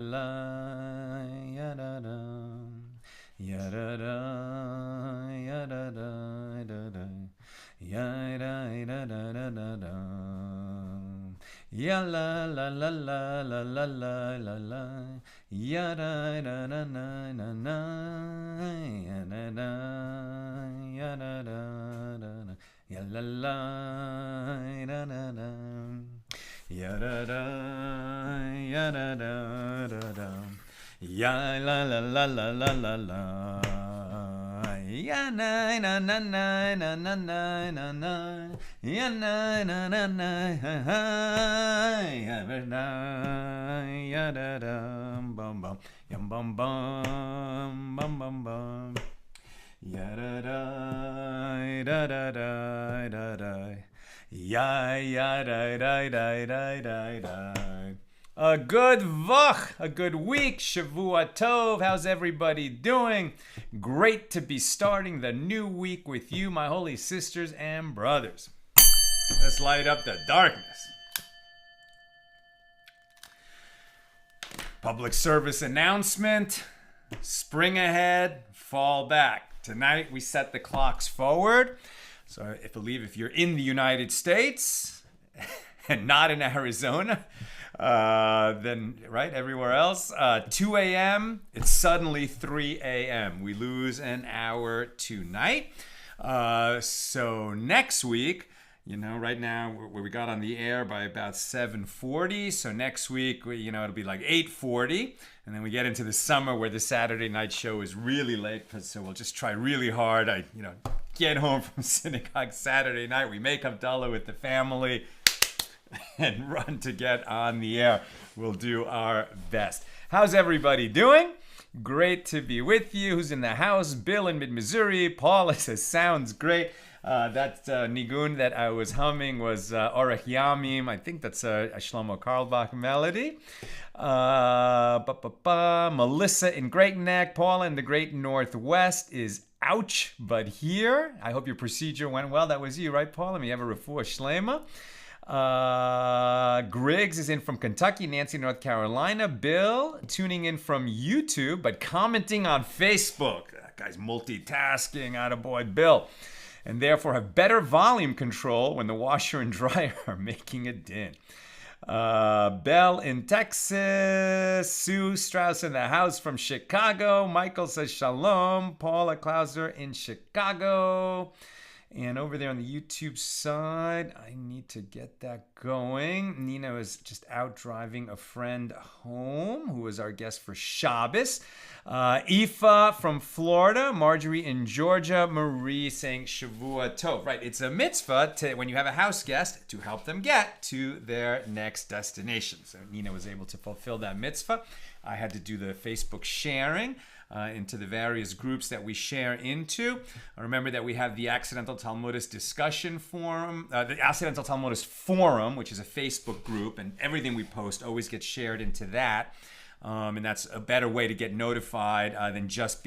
la ya da da ya da da ya da da da da ya da da da da da da ya la la la la la la la la la ya da da na na na na ya da da ya da da da da ya la la da da da ya da da ya da da da da ya la la la la la la la ya na na na na na na na na na ya na na na na ya na ya da da bum bum yum bum bum bum bum bum ya da da da da da da ya ya da da da da da da. A good vach, a good week, Shavua Tov. How's everybody doing? Great to be starting the new week with you, my holy sisters and brothers. Let's light up the darkness. Public service announcement. Spring ahead, fall back. Tonight we set the clocks forward. So I believe if you're in the United States and not in Arizona, then right everywhere else 2 a.m. it's suddenly 3 a.m. we lose an hour tonight. So next week, right now we got on the air by about 7:40, so next week it'll be like 8:40, and then we get into the summer where the Saturday night show is really late, so we'll just try really hard. I get home from synagogue Saturday night, we make Havdalah with the family and run to get on the air. We'll do our best. How's everybody doing? Great to be with you. Who's in the house? Bill in Mid-Missouri. Paul says, sounds great. That nigun that I was humming was Orech Yamim. I think that's a Shlomo Carlebach melody. Melissa in Great Neck. Paula in the Great Northwest is ouch, but here. I hope your procedure went well. That was you, right, Paula? You have a refuah shlema. Griggs is in from Kentucky. Nancy, North Carolina. Bill tuning in from YouTube, but commenting on Facebook. That guy's multitasking. Attaboy, Bill. And therefore have better volume control when the washer and dryer are making a din. Belle in Texas. Sue Strauss in the house from Chicago. Michael says shalom. Paula Klauser in Chicago. And over there on the YouTube side, I need to get that going. Nina is just out driving a friend home, who was our guest for Shabbos. Aoife from Florida. Marjorie in Georgia. Marie saying Shavua Tov. Right, it's a mitzvah when you have a house guest to help them get to their next destination. So Nina was able to fulfill that mitzvah. I had to do the Facebook sharing into the various groups that we share into. Remember that we have the Accidental Talmudist Discussion Forum, the Accidental Talmudist Forum, which is a Facebook group, and everything we post always gets shared into that. And that's a better way to get notified than just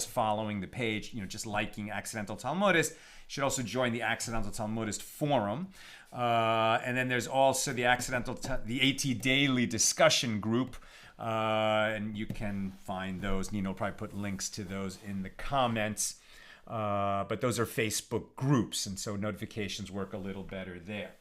following the page, just liking Accidental Talmudist. You should also join the Accidental Talmudist Forum. And then there's also the the AT Daily Discussion Group. And you can find those. Nino will probably put links to those in the comments. But those are Facebook groups, and so notifications work a little better there.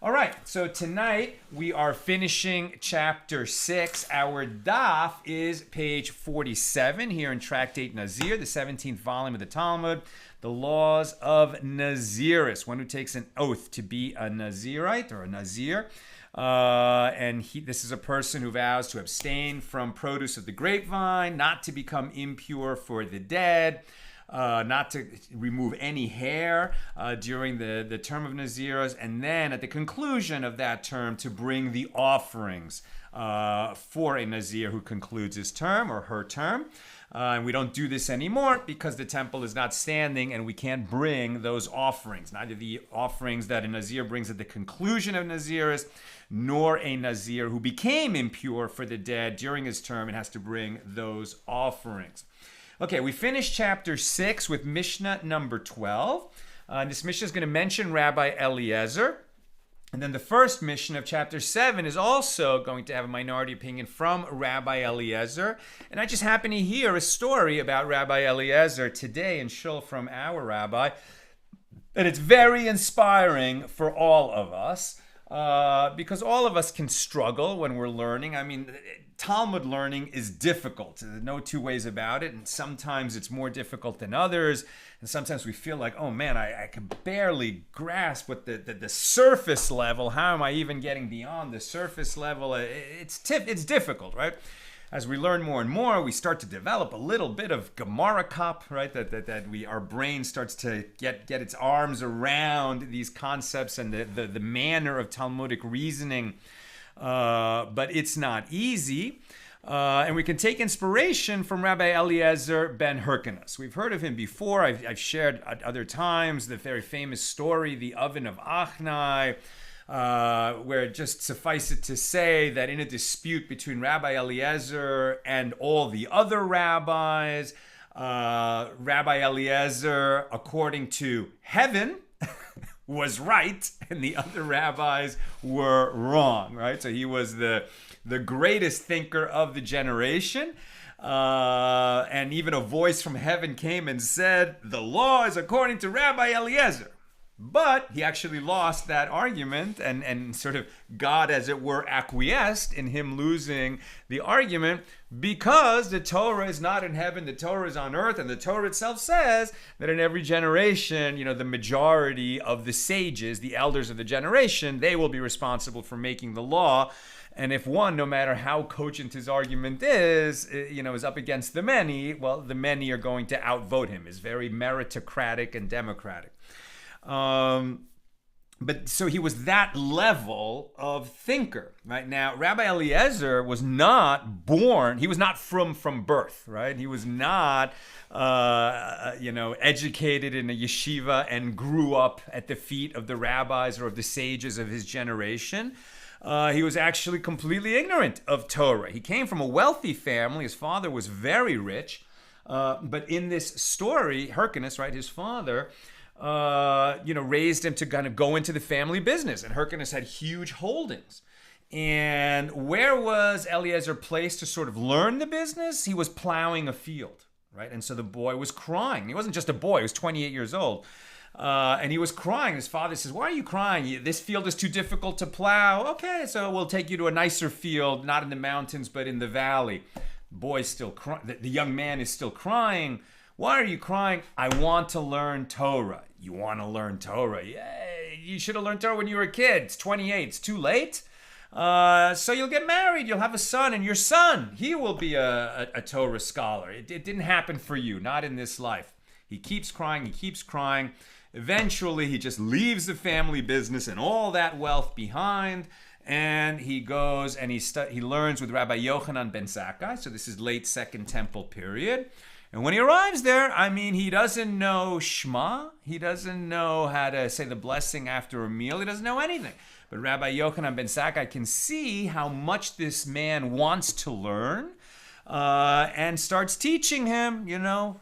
All right, so tonight we are finishing chapter 6. Our daf is page 47 here in Tractate Nazir, the 17th volume of the Talmud, the laws of Naziris, one who takes an oath to be a Nazirite or a Nazir. This is a person who vows to abstain from produce of the grapevine, not to become impure for the dead, not to remove any hair during the term of Naziros, and then at the conclusion of that term to bring the offerings for a Nazir who concludes his term or her term. And we don't do this anymore because the temple is not standing and we can't bring those offerings. Neither the offerings that a Nazir brings at the conclusion of Naziris, nor a Nazir who became impure for the dead during his term and has to bring those offerings. Okay, we finished chapter 6 with Mishna number 12. This Mishnah is going to mention Rabbi Eliezer. And then the first Mishna of chapter 7 is also going to have a minority opinion from Rabbi Eliezer. And I just happen to hear a story about Rabbi Eliezer today in Shul from our rabbi. And it's very inspiring for all of us because all of us can struggle when we're learning. I mean, Talmud learning is difficult. There's no two ways about it. And sometimes it's more difficult than others. And sometimes we feel like, oh man, I can barely grasp what the surface level. How am I even getting beyond the surface level? It's difficult, right? As we learn more and more, we start to develop a little bit of Gemara cop, right? Our brain starts to get its arms around these concepts and the manner of Talmudic reasoning. But it's not easy. And we can take inspiration from Rabbi Eliezer ben Hyrcanus. We've heard of him before. I've shared at other times the very famous story, the oven of Achnai, where just suffice it to say that in a dispute between Rabbi Eliezer and all the other rabbis, Rabbi Eliezer, according to heaven, was right, and the other rabbis were wrong, right? So he was the greatest thinker of the generation. And even a voice from heaven came and said, the law is according to Rabbi Eliezer. But he actually lost that argument, and sort of God, as it were, acquiesced in him losing the argument because the Torah is not in heaven, the Torah is on earth, and the Torah itself says that in every generation, the majority of the sages, the elders of the generation, they will be responsible for making the law. And if one, no matter how cogent his argument is up against the many, well, the many are going to outvote him. It's very meritocratic and democratic. But so he was that level of thinker, right? Now, Rabbi Eliezer was not born, he was not from birth, right? He was not, educated in a yeshiva and grew up at the feet of the rabbis or of the sages of his generation. He was actually completely ignorant of Torah. He came from a wealthy family. His father was very rich. But in this story, Hyrcanus, right, his father, raised him to kind of go into the family business. And Hyrcanus had huge holdings. And where was Eliezer placed to sort of learn the business? He was plowing a field, right? And so the boy was crying. He wasn't just a boy. He was 28 years old. And he was crying. His father says, why are you crying? This field is too difficult to plow. Okay, so we'll take you to a nicer field, not in the mountains, but in the valley. The boy's still crying. The young man is still crying. Why are you crying? I want to learn Torah. You want to learn Torah? Yeah, you should have learned Torah when you were a kid. It's 28. It's too late. So you'll get married. You'll have a son, and your son, he will be a Torah scholar. It didn't happen for you, not in this life. He keeps crying. He keeps crying. Eventually, he just leaves the family business and all that wealth behind, and he goes and he learns with Rabbi Yochanan ben Zakkai. So this is late Second Temple period. And when he arrives there, he doesn't know Shema. He doesn't know how to say the blessing after a meal. He doesn't know anything. But Rabbi Yochanan ben Zakkai can see how much this man wants to learn. And starts teaching him,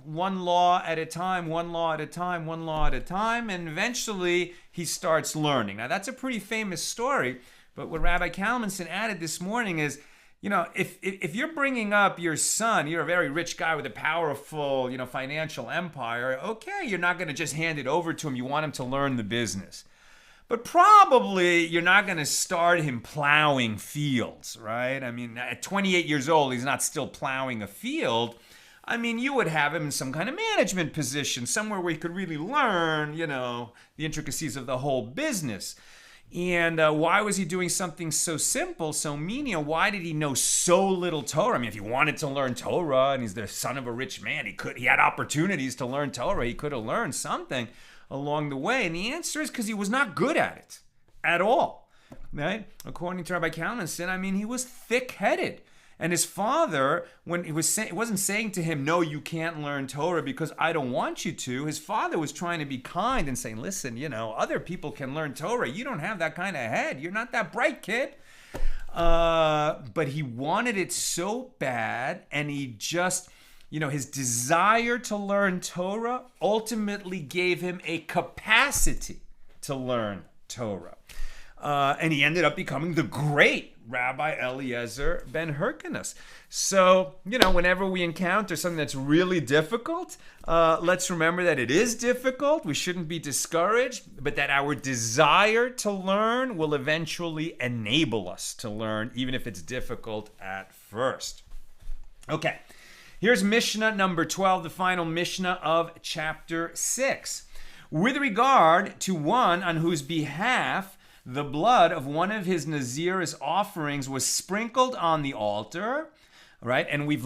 one law at a time, one law at a time, one law at a time, and eventually he starts learning. Now, that's a pretty famous story, but what Rabbi Kalmanson added this morning is, if you're bringing up your son, you're a very rich guy with a powerful, financial empire, okay, you're not going to just hand it over to him. You want him to learn the business. But probably you're not going to start him plowing fields, right? At 28 years old, he's not still plowing a field. You would have him in some kind of management position, somewhere where he could really learn, the intricacies of the whole business. And why was he doing something so simple, so menial? Why did he know so little Torah? If he wanted to learn Torah and he's the son of a rich man, he had opportunities to learn Torah. He could have learned something along the way. And the answer is because he was not good at it at all, right? According to Rabbi Kalmanson, he was thick-headed. And his father, when he wasn't saying to him, no, you can't learn Torah because I don't want you to. His father was trying to be kind and saying, listen, other people can learn Torah. You don't have that kind of head. You're not that bright, kid. But he wanted it so bad, and he just, his desire to learn Torah ultimately gave him a capacity to learn Torah. and he ended up becoming the great Rabbi Eliezer ben Hyrcanus. So, whenever we encounter something that's really difficult, let's remember that it is difficult. We shouldn't be discouraged, but that our desire to learn will eventually enable us to learn, even if it's difficult at first. Okay, here's Mishnah number 12, the final Mishnah of chapter 6. With regard to one on whose behalf the blood of one of his Nazir's offerings was sprinkled on the altar, right? And we've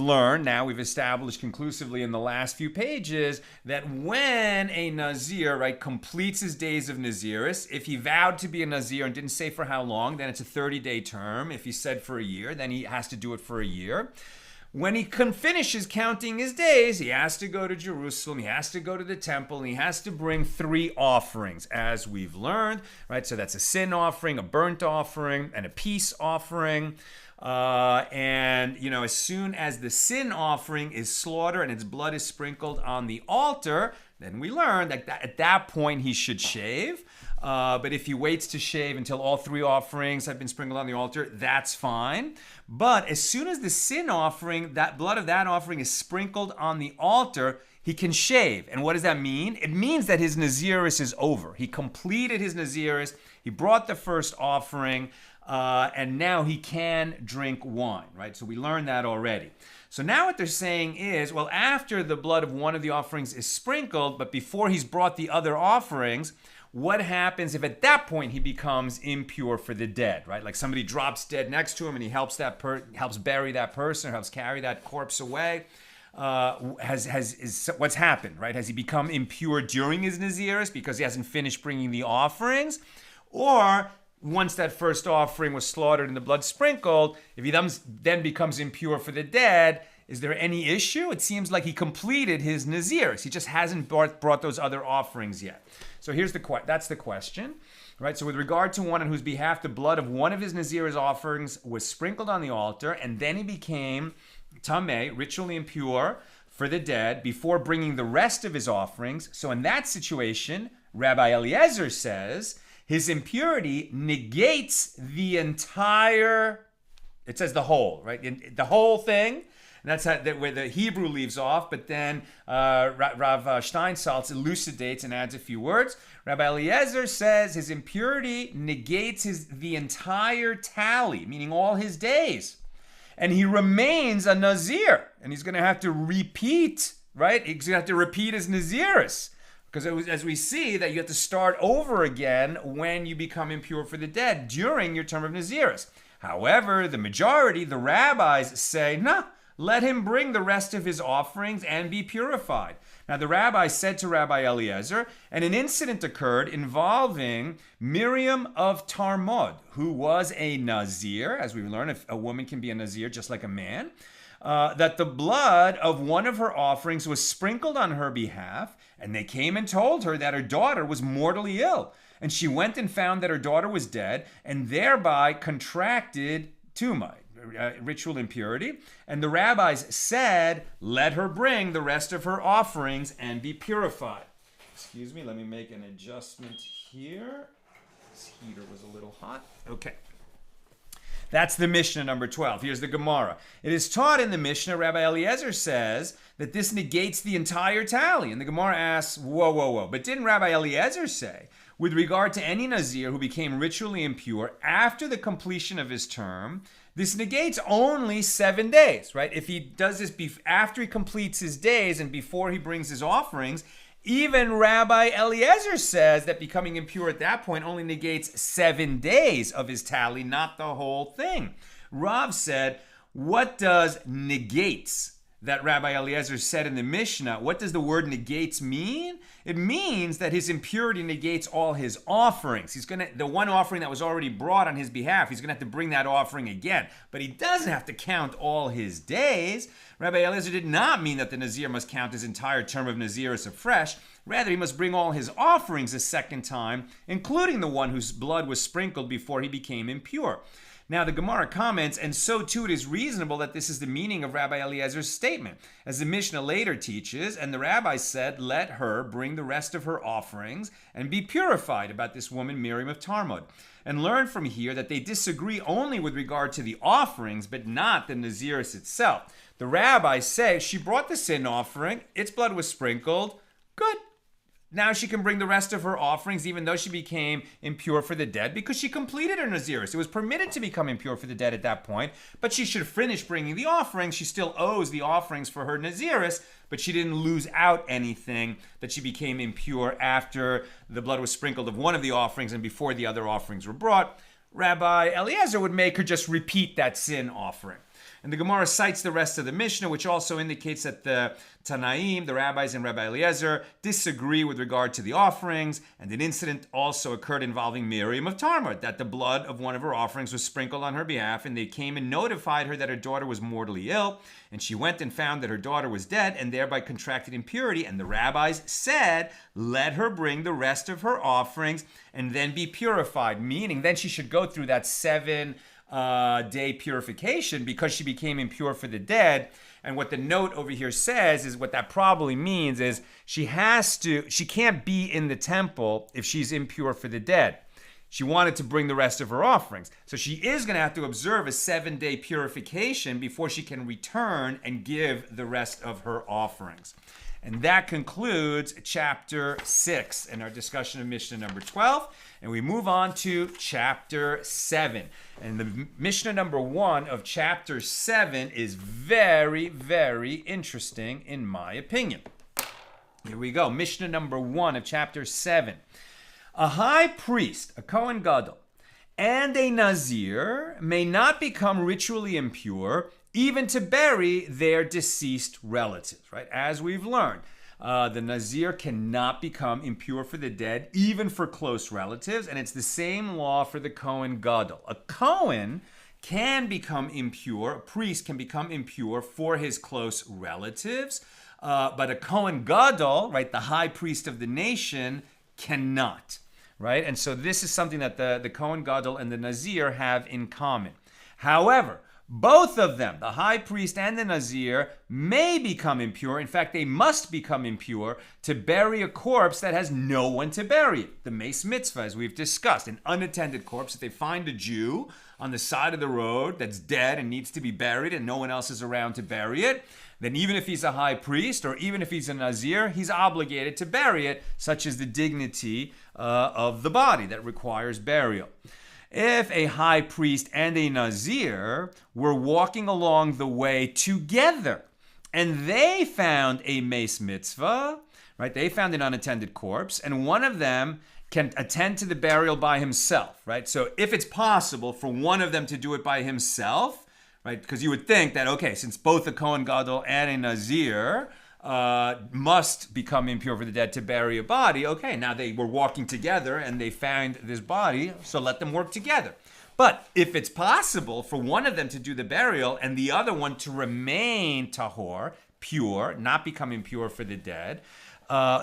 established conclusively in the last few pages that when a Nazir, right, completes his days of Naziris, if he vowed to be a Nazir and didn't say for how long, then it's a 30-day term. If he said for a year, then he has to do it for a year. When he finishes counting his days, he has to go to Jerusalem, he has to go to the temple, and he has to bring 3 offerings, as we've learned, right? So that's a sin offering, a burnt offering, and a peace offering. As soon as the sin offering is slaughtered and its blood is sprinkled on the altar, then we learn that at that point he should shave. But if he waits to shave until all 3 offerings have been sprinkled on the altar, that's fine. But as soon as the sin offering, that blood of that offering is sprinkled on the altar, he can shave. And what does that mean? It means that his Naziris is over. He completed his Naziris, he brought the first offering, and now he can drink wine, right? So we learned that already. So now what they're saying is, well, after the blood of one of the offerings is sprinkled, but before he's brought the other offerings, what happens if at that point he becomes impure for the dead, right? Like somebody drops dead next to him and he helps bury that person or helps carry that corpse away. What's happened, right? Has he become impure during his Naziris because he hasn't finished bringing the offerings? Or once that first offering was slaughtered and the blood sprinkled, if he then becomes impure for the dead, is there any issue? It seems like he completed his Naziris. He just hasn't brought those other offerings yet. So that's the question, right? So with regard to one on whose behalf the blood of one of his Nazir's offerings was sprinkled on the altar, and then he became tameh, ritually impure for the dead, before bringing the rest of his offerings. So in that situation, Rabbi Eliezer says his impurity negates the entire, it says the whole, right? The whole thing. And that's where the Hebrew leaves off, but then Rav Steinsaltz elucidates and adds a few words. Rabbi Eliezer says his impurity negates the entire tally, meaning all his days. And he remains a Nazir, and he's going to have to repeat, right? He's going to have to repeat his Naziris. Because as we see, that you have to start over again when you become impure for the dead during your term of Naziris. However, the majority, the rabbis, say, no, let him bring the rest of his offerings and be purified. Now, the rabbi said to Rabbi Eliezer, and an incident occurred involving Miriam of Tarmod, who was a Nazir, as we learned, if a woman can be a Nazir just like a man, that the blood of one of her offerings was sprinkled on her behalf, and they came and told her that her daughter was mortally ill. And she went and found that her daughter was dead, and thereby contracted tumah, ritual impurity. And the rabbis said, let her bring the rest of her offerings and be purified. Excuse me, let me make an adjustment here. This heater was a little hot. Okay. That's the Mishnah number 12. Here's the Gemara. It is taught in the Mishnah, Rabbi Eliezer says that this negates the entire tally. And the Gemara asks, whoa. But didn't Rabbi Eliezer say, with regard to any Nazir who became ritually impure after the completion of his term, this negates only 7 days, right? If he does this after he completes his days and before he brings his offerings, even Rabbi Eliezer says that becoming impure at that point only negates 7 days of his tally, not the whole thing. Rav said, what does negates that Rabbi Eliezer said in the Mishnah, what does the word negates mean? It means that his impurity negates all his offerings. The one offering that was already brought on his behalf, he's going to have to bring that offering again. But he doesn't have to count all his days. Rabbi Eliezer did not mean that the Nazir must count his entire term of Naziris afresh. Rather, he must bring all his offerings a second time, including the one whose blood was sprinkled before he became impure. Now the Gemara comments, and so too it is reasonable that this is the meaning of Rabbi Eliezer's statement. As the Mishna later teaches, and the rabbi said, let her bring the rest of her offerings and be purified about this woman Miriam of Tarmod. And learn from here that they disagree only with regard to the offerings, but not the Naziris itself. The rabbis say she brought the sin offering, its blood was sprinkled, good. Now she can bring the rest of her offerings, even though she became impure for the dead, because she completed her Naziris. It was permitted to become impure for the dead at that point, but she should finish bringing the offerings. She still owes the offerings for her Naziris, but she didn't lose out anything that she became impure after the blood was sprinkled of one of the offerings and before the other offerings were brought. Rabbi Eliezer would make her just repeat that sin offering. And the Gemara cites the rest of the Mishnah, which also indicates that the Tanaim, the rabbis and Rabbi Eliezer, disagree with regard to the offerings. And an incident also occurred involving Miriam of Tarmod, that the blood of one of her offerings was sprinkled on her behalf, and they came and notified her that her daughter was mortally ill. And she went and found that her daughter was dead and thereby contracted impurity. And the rabbis said, let her bring the rest of her offerings and then be purified, meaning then she should go through that 7-day purification because she became impure for the dead. And what the note over here says is what that probably means is she can't be in the temple if she's impure for the dead. She wanted to bring the rest of her offerings. So she is going to have to observe a 7-day purification before she can return and give the rest of her offerings. And that concludes chapter 6 and our discussion of Mishnah number 12. And we move on to chapter 7. And the Mishnah number 1 of chapter 7 is very, very interesting in my opinion. Here we go. Mishnah number 1 of chapter 7. A high priest, a Kohen Gadol, and a Nazir may not become ritually impure even to bury their deceased relatives, right? As we've learned, the Nazir cannot become impure for the dead, even for close relatives, and it's the same law for the Kohen Gadol. A Kohen can become impure, a priest can become impure for his close relatives, but a Kohen Gadol, right, the high priest of the nation, cannot, right? And so this is something that the Kohen Gadol and the Nazir have in common. However, both of them, the high priest and the Nazir, may become impure. In fact, they must become impure to bury a corpse that has no one to bury it. The Mace Mitzvah, as we've discussed, an unattended corpse. If they find a Jew on the side of the road that's dead and needs to be buried and no one else is around to bury it, then even if he's a high priest or even if he's a Nazir, he's obligated to bury it, such as the dignity of the body that requires burial. If a high priest and a Nazir were walking along the way together and they found a Mace Mitzvah, right? They found an unattended corpse, and one of them can attend to the burial by himself, right? So if it's possible for one of them to do it by himself, right? Because you would think that, okay, since both a Kohen Gadol and a Nazir must become impure for the dead to bury a body, okay, now they were walking together and they found this body, so let them work together. But if it's possible for one of them to do the burial and the other one to remain tahor, pure, not become impure for the dead,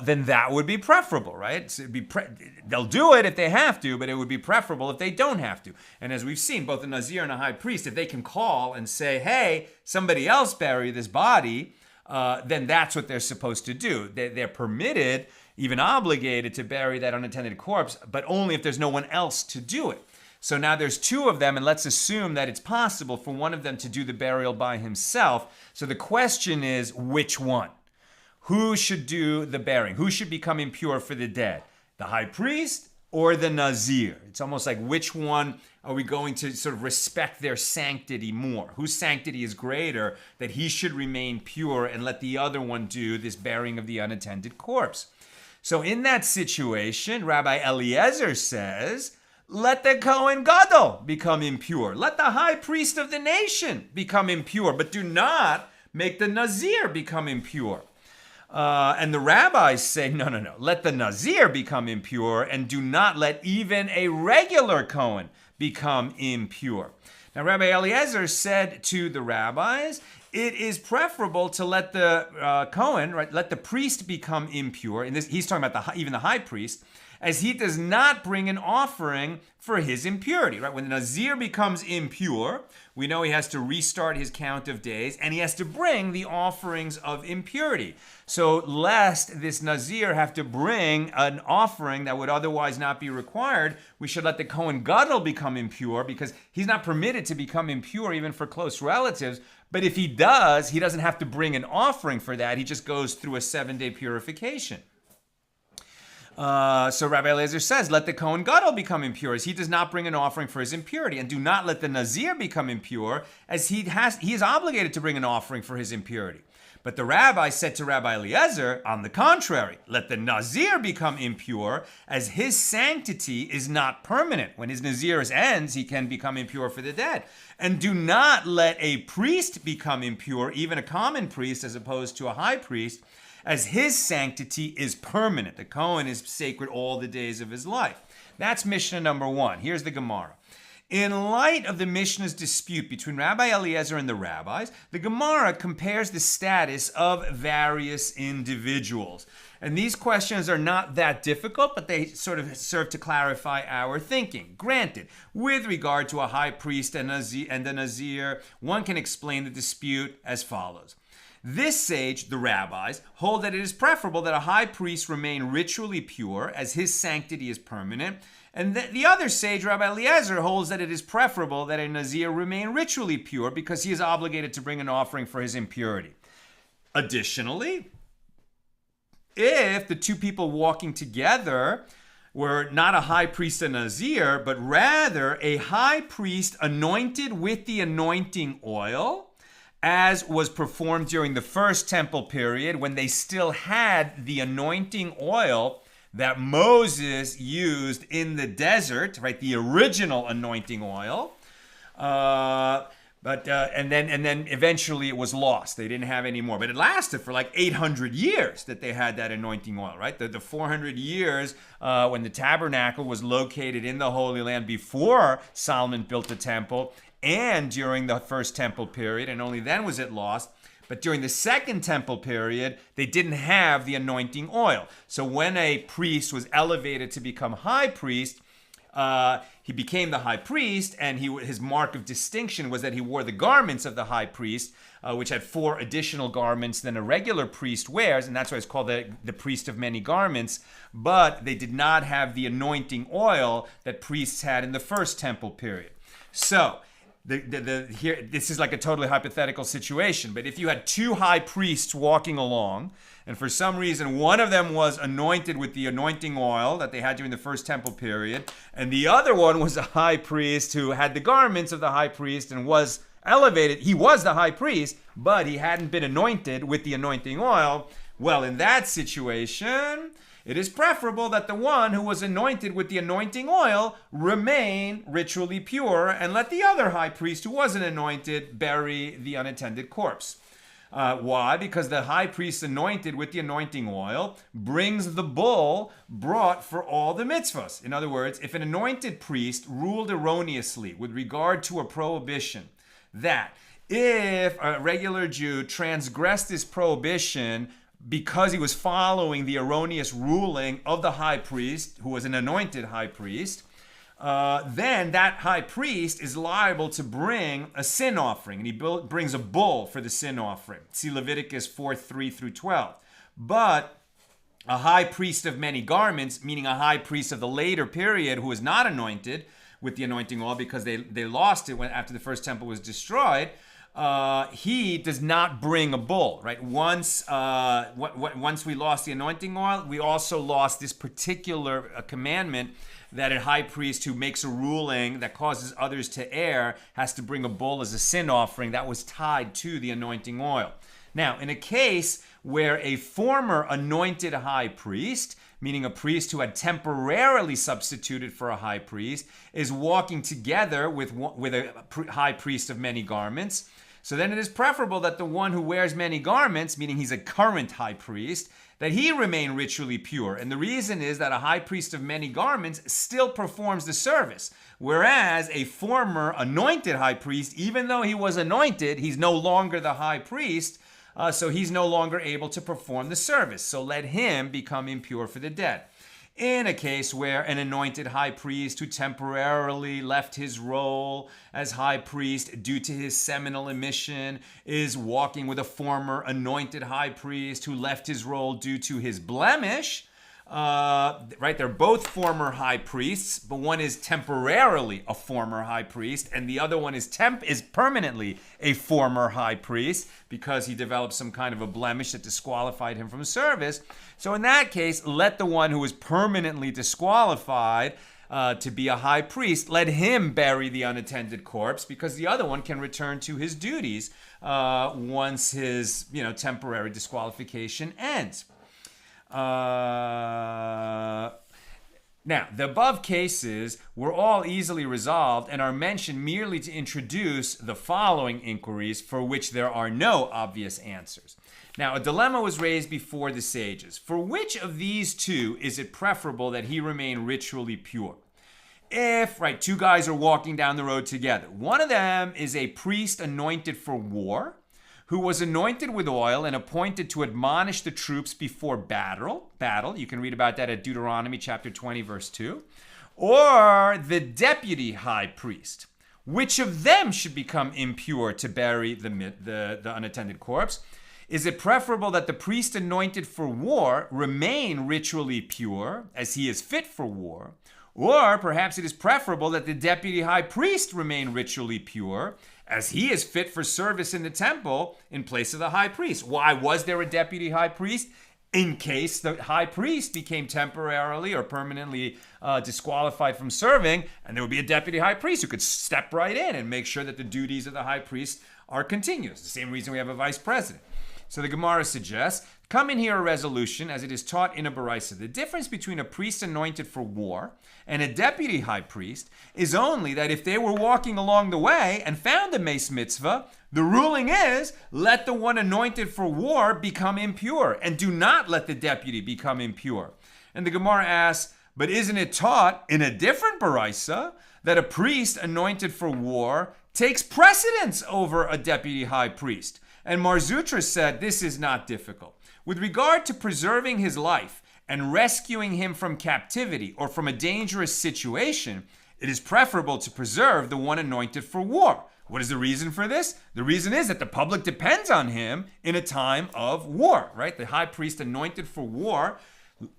then that would be preferable, right? So they'll do it if they have to, but it would be preferable if they don't have to. And as we've seen, both a Nazir and a high priest, if they can call and say, hey, somebody else bury this body, then that's what they're supposed to do. They're permitted, even obligated, to bury that unattended corpse, but only if there's no one else to do it. So now there's two of them, and let's assume that it's possible for one of them to do the burial by himself. So the question is, which one? Who should do the burying? Who should become impure for the dead? The high priest or the Nazir? It's almost like which one are we going to sort of respect their sanctity more? Whose sanctity is greater that he should remain pure and let the other one do this burying of the unattended corpse? So in that situation, Rabbi Eliezer says, let the Kohen Gadol become impure. Let the high priest of the nation become impure, but do not make the Nazir become impure. And the rabbis say, no. Let the Nazir become impure and do not let even a regular Kohen become impure. Now, Rabbi Eliezer said to the rabbis, it is preferable to let the Kohen, right, let the priest become impure. And this, he's talking about even the high priest. as he does not bring an offering for his impurity. Right? When the Nazir becomes impure, we know he has to restart his count of days, and he has to bring the offerings of impurity. So lest this Nazir have to bring an offering that would otherwise not be required, we should let the Kohen Gadol become impure, because he's not permitted to become impure even for close relatives. But if he does, he doesn't have to bring an offering for that. He just goes through a 7-day purification. So Rabbi Eliezer says, let the Kohen Gadol become impure, as he does not bring an offering for his impurity, and do not let the Nazir become impure, as he is obligated to bring an offering for his impurity. But the rabbi said to Rabbi Eliezer, on the contrary, let the Nazir become impure, as his sanctity is not permanent. When his Nazir ends, he can become impure for the dead. And do not let a priest become impure, even a common priest as opposed to a high priest, as his sanctity is permanent. The Kohen is sacred all the days of his life. That's Mishnah number 1. Here's the Gemara. In light of the Mishnah's dispute between Rabbi Eliezer and the rabbis, the Gemara compares the status of various individuals. And these questions are not that difficult, but they sort of serve to clarify our thinking. Granted, with regard to a high priest and a Nazir, one can explain the dispute as follows. This sage, the rabbis, hold that it is preferable that a high priest remain ritually pure, as his sanctity is permanent. And the other sage, Rabbi Eliezer, holds that it is preferable that a Nazir remain ritually pure, because he is obligated to bring an offering for his impurity. Additionally, if the two people walking together were not a high priest and Nazir, but rather a high priest anointed with the anointing oil, as was performed during the first temple period, when they still had the anointing oil that Moses used in the desert, right? The original anointing oil. And then eventually it was lost. They didn't have any more. But it lasted for like 800 years that they had that anointing oil, right? The 400 years when the tabernacle was located in the Holy Land before Solomon built the temple, and during the first temple period, and only then was it lost. But during the second temple period, they didn't have the anointing oil. So when a priest was elevated to become high priest, he became the high priest, and his mark of distinction was that he wore the garments of the high priest, which had 4 additional garments than a regular priest wears, and that's why it's called the priest of many garments. But they did not have the anointing oil that priests had in the first temple period. So here, this is like a totally hypothetical situation, but if you had 2 high priests walking along, and for some reason one of them was anointed with the anointing oil that they had during the first temple period, and the other one was a high priest who had the garments of the high priest and was elevated, he was the high priest, but he hadn't been anointed with the anointing oil, well, in that situation, it is preferable that the one who was anointed with the anointing oil remain ritually pure, and let the other high priest who wasn't anointed bury the unattended corpse. Why? Because the high priest anointed with the anointing oil brings the bull brought for all the mitzvahs. In other words, if an anointed priest ruled erroneously with regard to a prohibition, that if a regular Jew transgressed this prohibition because he was following the erroneous ruling of the high priest, who was an anointed high priest, then that high priest is liable to bring a sin offering, and he brings a bull for the sin offering. See Leviticus 4:3 through 12. But a high priest of many garments, meaning a high priest of the later period who was not anointed with the anointing oil because they lost it after the first temple was destroyed, he does not bring a bull, right? Once we lost the anointing oil, we also lost this particular commandment that a high priest who makes a ruling that causes others to err has to bring a bull as a sin offering that was tied to the anointing oil. Now, in a case where a former anointed high priest, meaning a priest who had temporarily substituted for a high priest, is walking together with a high priest of many garments, so then it is preferable that the one who wears many garments, meaning he's a current high priest, that he remain ritually pure. And the reason is that a high priest of many garments still performs the service, whereas a former anointed high priest, even though he was anointed, he's no longer the high priest, so he's no longer able to perform the service. So let him become impure for the dead. in a case where an anointed high priest who temporarily left his role as high priest due to his seminal emission is walking with a former anointed high priest who left his role due to his blemish. Right, they're both former high priests, but one is temporarily a former high priest, and the other one is permanently a former high priest because he developed some kind of a blemish that disqualified him from service. So in that case, let the one who is permanently disqualified to be a high priest, let him bury the unattended corpse, because the other one can return to his duties once his temporary disqualification ends. Now, the above cases were all easily resolved and are mentioned merely to introduce the following inquiries for which there are no obvious answers. Now, a dilemma was raised before the sages. For which of these two is it preferable that he remain ritually pure? If, two guys are walking down the road together, one of them is a priest anointed for war, who was anointed with oil and appointed to admonish the troops before battle. You can read about that at Deuteronomy chapter 20, verse 2. Or the deputy high priest. Which of them should become impure to bury the unattended corpse? Is it preferable that the priest anointed for war remain ritually pure, as he is fit for war? Or perhaps it is preferable that the deputy high priest remain ritually pure, as he is fit for service in the temple in place of the high priest. Why was there a deputy high priest? In case the high priest became temporarily or permanently disqualified from serving, and there would be a deputy high priest who could step right in and make sure that the duties of the high priest are continuous. The same reason we have a vice president. So the Gemara suggests, come in here a resolution as it is taught in a Baraisa. The difference between a priest anointed for war and a deputy high priest is only that if they were walking along the way and found a mace mitzvah, the ruling is, let the one anointed for war become impure, and do not let the deputy become impure. And the Gemara asks, but isn't it taught in a different Baraisa that a priest anointed for war takes precedence over a deputy high priest? And Mar Zutra said this is not difficult. With regard to preserving his life and rescuing him from captivity or from a dangerous situation, it is preferable to preserve the one anointed for war. What is the reason for this? The reason is that the public depends on him in a time of war, right? The high priest anointed for war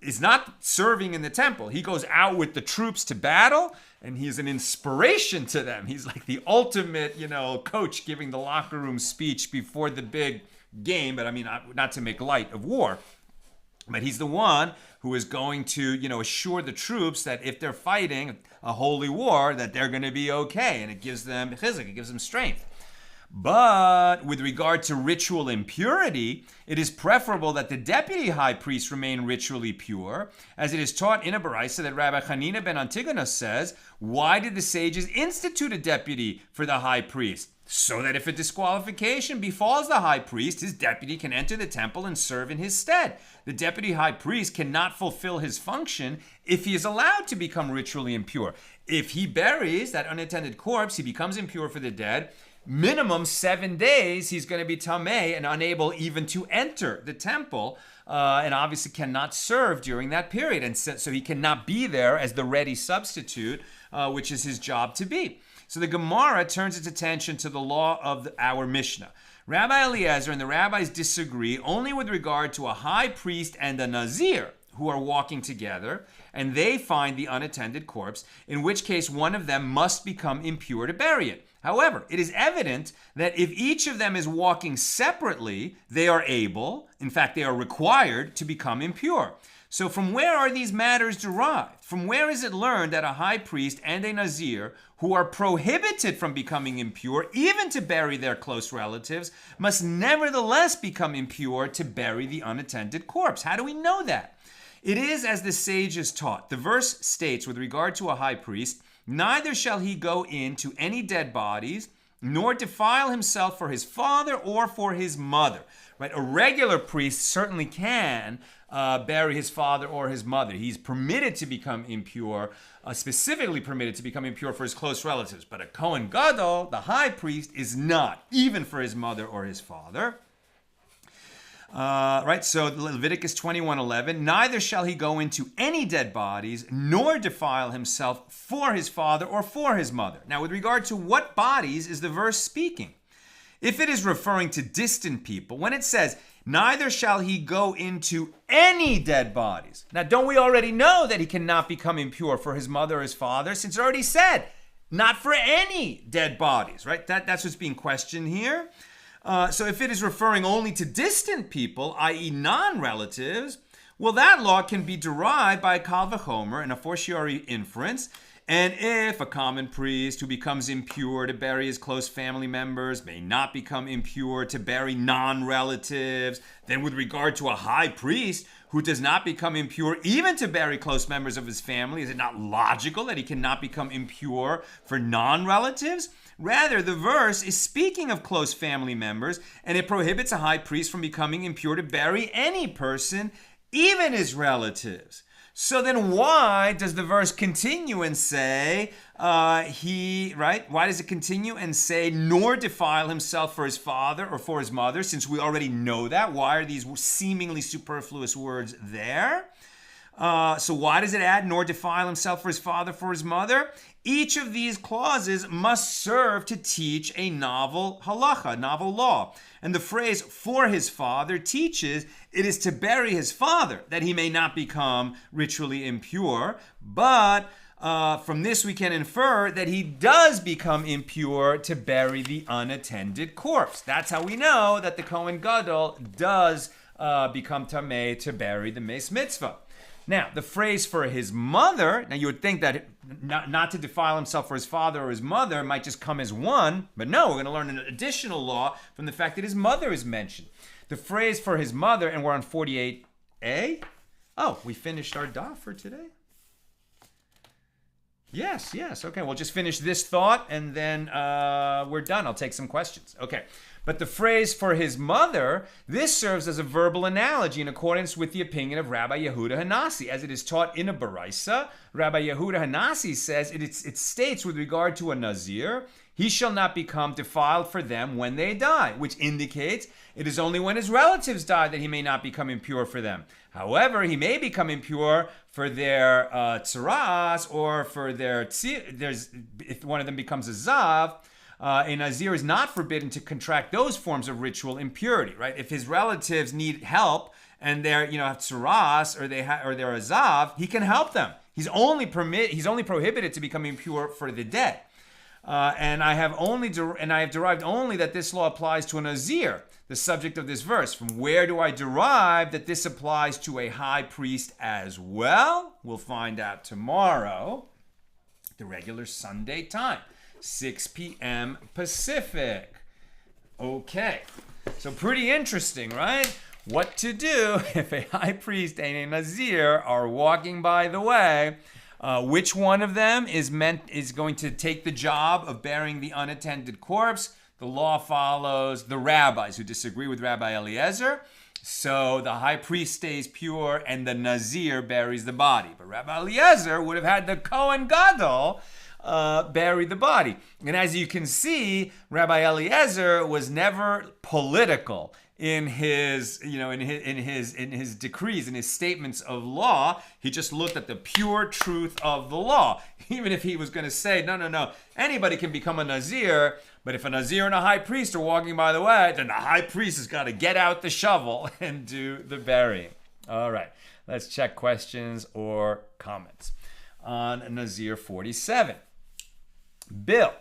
is not serving in the temple. He goes out with the troops to battle, and he's an inspiration to them. He's like the ultimate, coach giving the locker room speech before the big game. But I mean, not to make light of war, but he's the one who is going to, assure the troops that if they're fighting a holy war, that they're going to be okay, and it gives them chizuk, it gives them strength. But with regard to ritual impurity, it is preferable that the deputy high priest remain ritually pure, as it is taught in a Baraisa that Rabbi Hanina ben Antigonus says, why did the sages institute a deputy for the high priest? So that if a disqualification befalls the high priest, his deputy can enter the temple and serve in his stead. The deputy high priest cannot fulfill his function if he is allowed to become ritually impure. If he buries that unattended corpse, he becomes impure for the dead. Minimum 7 days, he's going to be tameh and unable even to enter the temple, and obviously cannot serve during that period. And so he cannot be there as the ready substitute, which is his job to be. So the Gemara turns its attention to the law of our Mishna. Rabbi Eliezer and the rabbis disagree only with regard to a high priest and a Nazir who are walking together, and they find the unattended corpse, in which case one of them must become impure to bury it. However, it is evident that if each of them is walking separately, they are able, in fact, they are required to become impure. So from where are these matters derived? From where is it learned that a high priest and a Nazir, who are prohibited from becoming impure, even to bury their close relatives, must nevertheless become impure to bury the unattended corpse? How do we know that? It is as the sages taught. The verse states with regard to a high priest, neither shall he go into any dead bodies, nor defile himself for his father or for his mother. Right? A regular priest certainly can bury his father or his mother. He's permitted to become impure, specifically permitted to become impure for his close relatives. But a Kohen Gadol, the high priest, is not, even for his mother or his father. Right, so Leviticus 21:11, neither shall he go into any dead bodies, nor defile himself for his father or for his mother. Now, with regard to what bodies is the verse speaking? If it is referring to distant people, when it says, neither shall he go into any dead bodies. Now, don't we already know that he cannot become impure for his mother or his father, since it already said, not for any dead bodies, right? That's what's being questioned here. So if it is referring only to distant people, i.e. non-relatives, well, that law can be derived by a kal v'chomer and a fortiori inference. And if a common priest who becomes impure to bury his close family members may not become impure to bury non-relatives, then with regard to a high priest who does not become impure even to bury close members of his family, is it not logical that he cannot become impure for non-relatives? Rather, the verse is speaking of close family members, and it prohibits a high priest from becoming impure to bury any person, even his relatives. So then why does the verse continue and say, Why does it continue and say, nor defile himself for his father or for his mother, since we already know that? Why are these seemingly superfluous words there? So why does it add, nor defile himself for his father, for his mother? Each of these clauses must serve to teach a novel halacha, novel law. And the phrase, for his father, teaches it is to bury his father, that he may not become ritually impure. But from this we can infer that he does become impure to bury the unattended corpse. That's how we know that the Kohen Gadol does become tameh to bury the Meis Mitzvah. Now, the phrase for his mother, now you would think that not to defile himself for his father or his mother might just come as one, but no, we're going to learn an additional law from the fact that his mother is mentioned. The phrase for his mother, and we're on 48a. Oh, we finished our daf for today? Yes, okay, we'll just finish this thought and then we're done. I'll take some questions. Okay. But the phrase for his mother, this serves as a verbal analogy in accordance with the opinion of Rabbi Yehuda Hanasi. As it is taught in a Baraisa, Rabbi Yehuda Hanasi says, it states with regard to a Nazir, he shall not become defiled for them when they die, which indicates it is only when his relatives die that he may not become impure for them. However, he may become impure for their tzaras or for their if one of them becomes a zav. A Nazir is not forbidden to contract those forms of ritual impurity, right? If his relatives need help and they're, have tzaras or they're a zav, he can help them. He's only prohibited to become impure for the dead. And I have derived only that this law applies to a Nazir, the subject of this verse. From where do I derive that this applies to a high priest as well? We'll find out tomorrow, the regular Sunday time. 6 p.m. Pacific. Okay, so pretty interesting, right? What to do if a high priest and a Nazir are walking by the way. Which one of them is going to take the job of burying the unattended corpse? The law follows the rabbis who disagree with Rabbi Eliezer. So the high priest stays pure and the Nazir buries the body. But Rabbi Eliezer would have had the Kohen Gadol bury the body. And as you can see, Rabbi Eliezer was never political in his decrees, in his statements of law. He just looked at the pure truth of the law. Even if he was going to say, no, anybody can become a Nazir, but if a Nazir and a high priest are walking by the way, then the high priest has got to get out the shovel and do the burying. All right, let's check questions or comments on Nazir 47. Bill,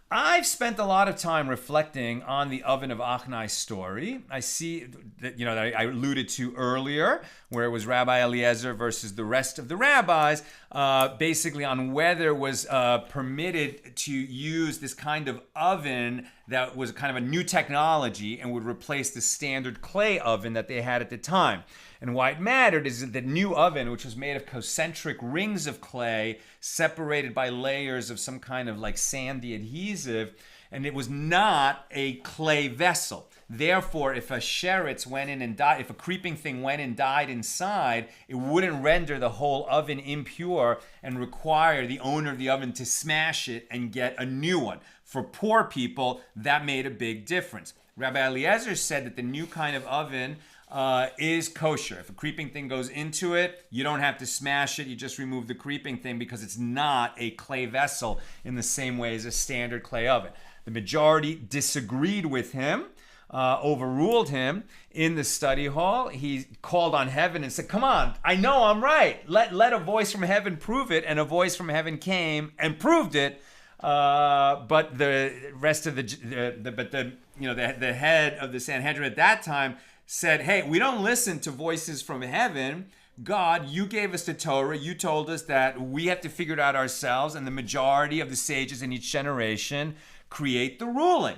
I've spent a lot of time reflecting on the oven of Achnai story. I see that, that I alluded to earlier, where it was Rabbi Eliezer versus the rest of the rabbis, basically on whether it was permitted to use this kind of oven that was kind of a new technology and would replace the standard clay oven that they had at the time. And why it mattered is that the new oven, which was made of concentric rings of clay separated by layers of some kind of like sandy adhesive, and it was not a clay vessel. Therefore, if a sheretz went in and died, if a creeping thing went and died inside, it wouldn't render the whole oven impure and require the owner of the oven to smash it and get a new one. For poor people, that made a big difference. Rabbi Eliezer said that the new kind of oven is kosher. If a creeping thing goes into it, you don't have to smash it. You just remove the creeping thing because it's not a clay vessel in the same way as a standard clay oven. The majority disagreed with him, overruled him in the study hall. He called on heaven and said, come on, I know I'm right. Let a voice from heaven prove it. And a voice from heaven came and proved it. But the rest of the head of the Sanhedrin at that time said, hey, we don't listen to voices from heaven. God, you gave us the Torah. You told us that we have to figure it out ourselves. And the majority of the sages in each generation create the ruling.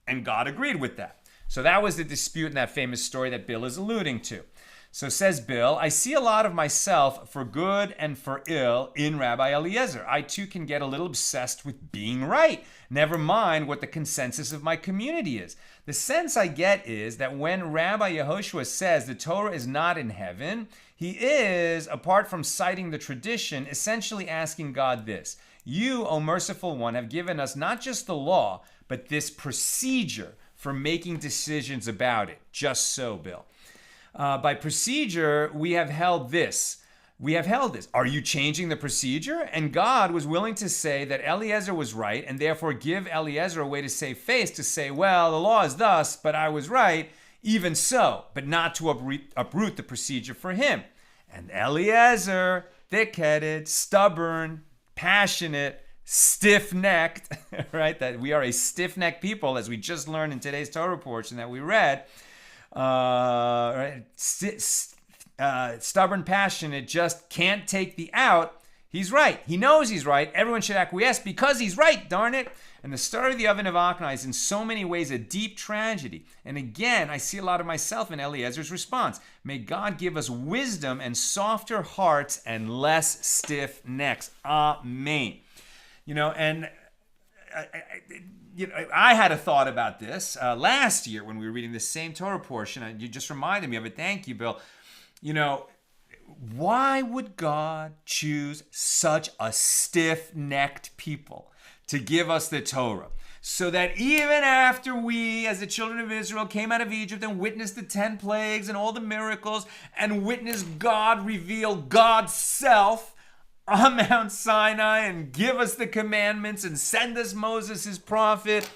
And God agreed with that. So that was the dispute in that famous story that Bill is alluding to. So says Bill, I see a lot of myself for good and for ill in Rabbi Eliezer. I too can get a little obsessed with being right. Never mind what the consensus of my community is. The sense I get is that when Rabbi Yehoshua says the Torah is not in heaven, he is, apart from citing the tradition, essentially asking God this. You, O merciful one, have given us not just the law, but this procedure for making decisions about it. Just so, Bill. By procedure, we have held this. Are you changing the procedure? And God was willing to say that Eliezer was right and therefore give Eliezer a way to save face to say, well, the law is thus, but I was right, even so, but not to uproot the procedure for him. And Eliezer, thick-headed, stubborn, passionate, stiff-necked, right? That we are a stiff-necked people, as we just learned in today's Torah portion that we read. Stubborn, passionate, just can't take the out. He's right. He knows he's right. Everyone should acquiesce because he's right, darn it. And the story of the oven of Achai is in so many ways a deep tragedy. And again, I see a lot of myself in Eliezer's response. May God give us wisdom and softer hearts and less stiff necks. Amen. I had a thought about this last year when we were reading the same Torah portion. You just reminded me of it. Thank you, Bill. Why would God choose such a stiff-necked people to give us the Torah? So that even after we, as the children of Israel, came out of Egypt and witnessed the 10 plagues and all the miracles and witnessed God reveal God's self on Mount Sinai and give us the commandments and send us Moses, his prophet.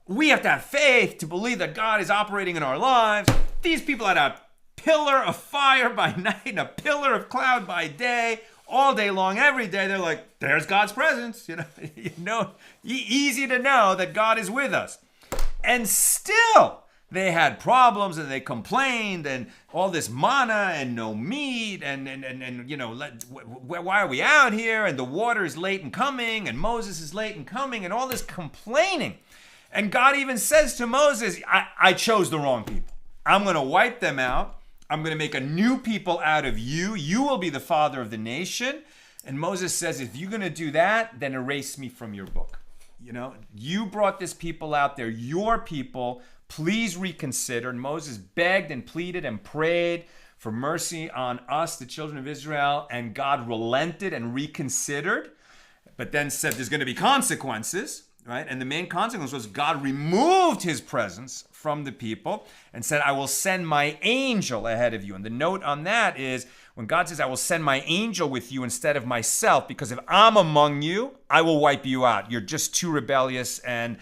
We have to have faith to believe that God is operating in our lives. These people had a pillar of fire by night and a pillar of cloud by day, all day long, every day. They're like, there's God's presence. Easy to know that God is with us. And still, they had problems and they complained and all this manna and no meat and why are we out here? And the water is late in coming and Moses is late in coming and all this complaining. And God even says to Moses, I chose the wrong people. I'm going to wipe them out. I'm going to make a new people out of you. You will be the father of the nation. And Moses says, if you're going to do that, then erase me from your book. You brought this people out. They're your people. Please reconsider. And Moses begged and pleaded and prayed for mercy on us, the children of Israel. And God relented and reconsidered, but then said there's going to be consequences, right? And the main consequence was God removed his presence from the people and said, I will send my angel ahead of you. And the note on that is when God says, I will send my angel with you instead of myself, because if I'm among you, I will wipe you out. You're just too rebellious and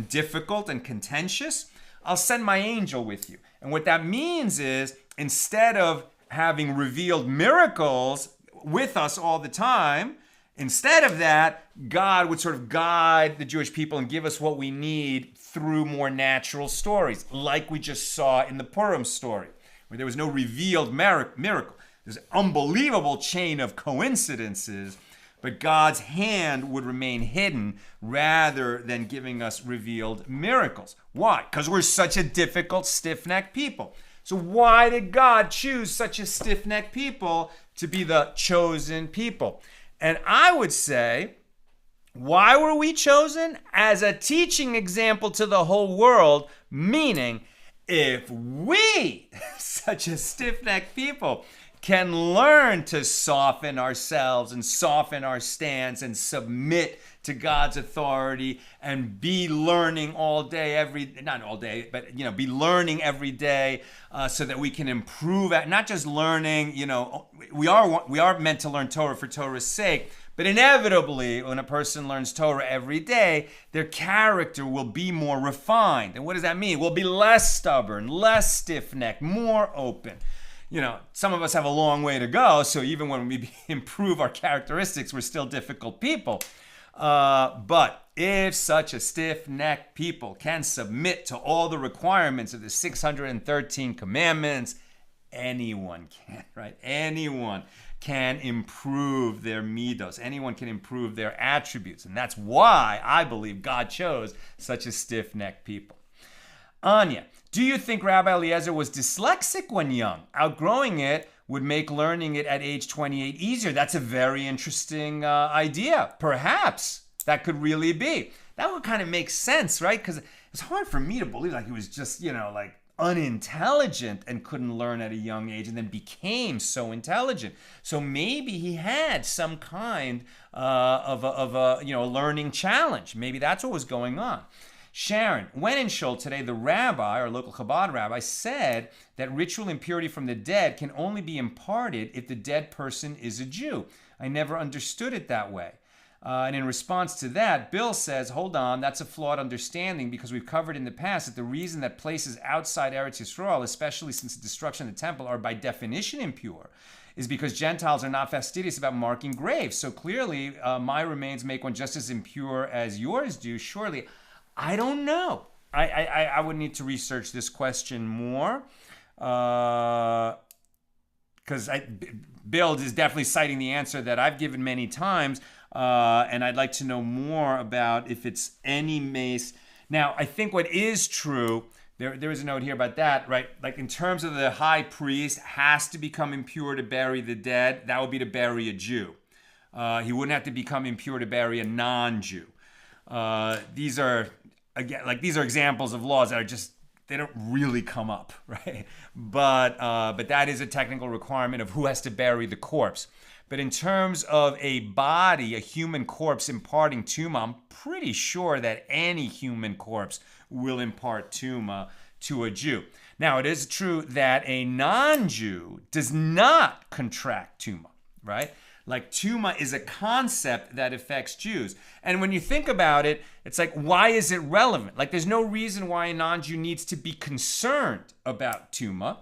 difficult and contentious. I'll send my angel with you. And what that means is instead of having revealed miracles with us all the time, instead of that, God would sort of guide the Jewish people and give us what we need through more natural stories, like we just saw in the Purim story, where there was no revealed miracle. There's an unbelievable chain of coincidences, but God's hand would remain hidden rather than giving us revealed miracles. Why? Because we're such a difficult, stiff-necked people. So why did God choose such a stiff-necked people to be the chosen people? And I would say, why were we chosen? As a teaching example to the whole world, meaning if we, such a stiff-necked people, can learn to soften ourselves and soften our stance and submit to God's authority and be learning all day, not all day, but be learning every day, so that we can improve at not just learning. We are meant to learn Torah for Torah's sake, but inevitably, when a person learns Torah every day, their character will be more refined. And what does that mean? We'll be less stubborn, less stiff-necked, more open. Some of us have a long way to go, so even when we improve our characteristics, we're still difficult people. But if such a stiff-necked people can submit to all the requirements of the 613 commandments, anyone can, right? Anyone can improve their midos. Anyone can improve their attributes. And that's why I believe God chose such a stiff-necked people. Anya, do you think Rabbi Eliezer was dyslexic when young? Outgrowing it would make learning it at age 28 easier. That's a very interesting idea. Perhaps that could really be. That would kind of make sense, right? Because it's hard for me to believe he was just, unintelligent and couldn't learn at a young age and then became so intelligent. So maybe he had some kind of a learning challenge. Maybe that's what was going on. Sharon, when in Shul today, the rabbi, or local Chabad rabbi, said that ritual impurity from the dead can only be imparted if the dead person is a Jew. I never understood it that way. And in response to that, Bill says, hold on, that's a flawed understanding because we've covered in the past that the reason that places outside Eretz Yisrael, especially since the destruction of the temple, are by definition impure, is because Gentiles are not fastidious about marking graves. So clearly, my remains make one just as impure as yours do, surely. I don't know. I would need to research this question more. Because Bill is definitely citing the answer that I've given many times. And I'd like to know more about if it's any mace. Now, I think what is true, there is a note here about that, right? Like in terms of the high priest has to become impure to bury the dead, that would be to bury a Jew. He wouldn't have to become impure to bury a non-Jew. These are examples of laws that are just, they don't really come up, right? But that is a technical requirement of who has to bury the corpse. But in terms of a body, a human corpse imparting tumah, I'm pretty sure that any human corpse will impart tumah to a Jew. Now, it is true that a non-Jew does not contract tumah, right? Like tumah is a concept that affects Jews. And when you think about it, it's like, why is it relevant? Like there's no reason why a non-Jew needs to be concerned about tumah.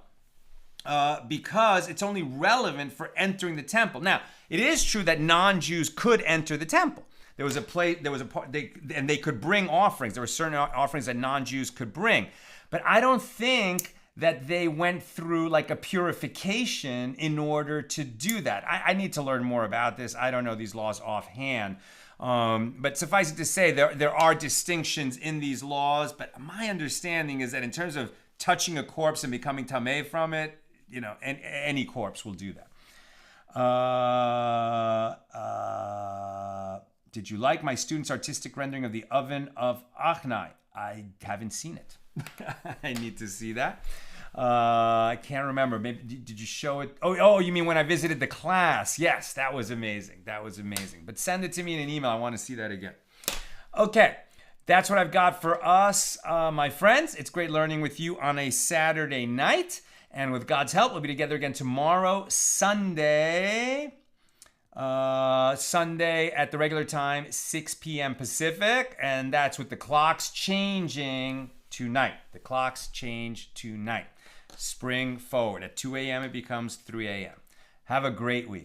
Because it's only relevant for entering the temple. Now, it is true that non-Jews could enter the temple. There was a place, and they could bring offerings. There were certain offerings that non-Jews could bring. But I don't think that they went through like a purification in order to do that. I need to learn more about this. I don't know these laws offhand. But suffice it to say, there are distinctions in these laws. But my understanding is that in terms of touching a corpse and becoming tameh from it, and any corpse will do that. Did you like my student's artistic rendering of the oven of Achnai? I haven't seen it. I need to see that. I can't remember. Maybe did you show it? Oh, you mean when I visited the class? Yes, that was amazing. But send it to me in an email. I want to see that again. Okay. That's what I've got for us, my friends. It's great learning with you on a Saturday night. And with God's help, we'll be together again tomorrow, Sunday at the regular time, 6 p.m. Pacific. And that's with the clocks changing tonight. The clocks change tonight. Spring forward. At 2 a.m. it becomes 3 a.m. Have a great week.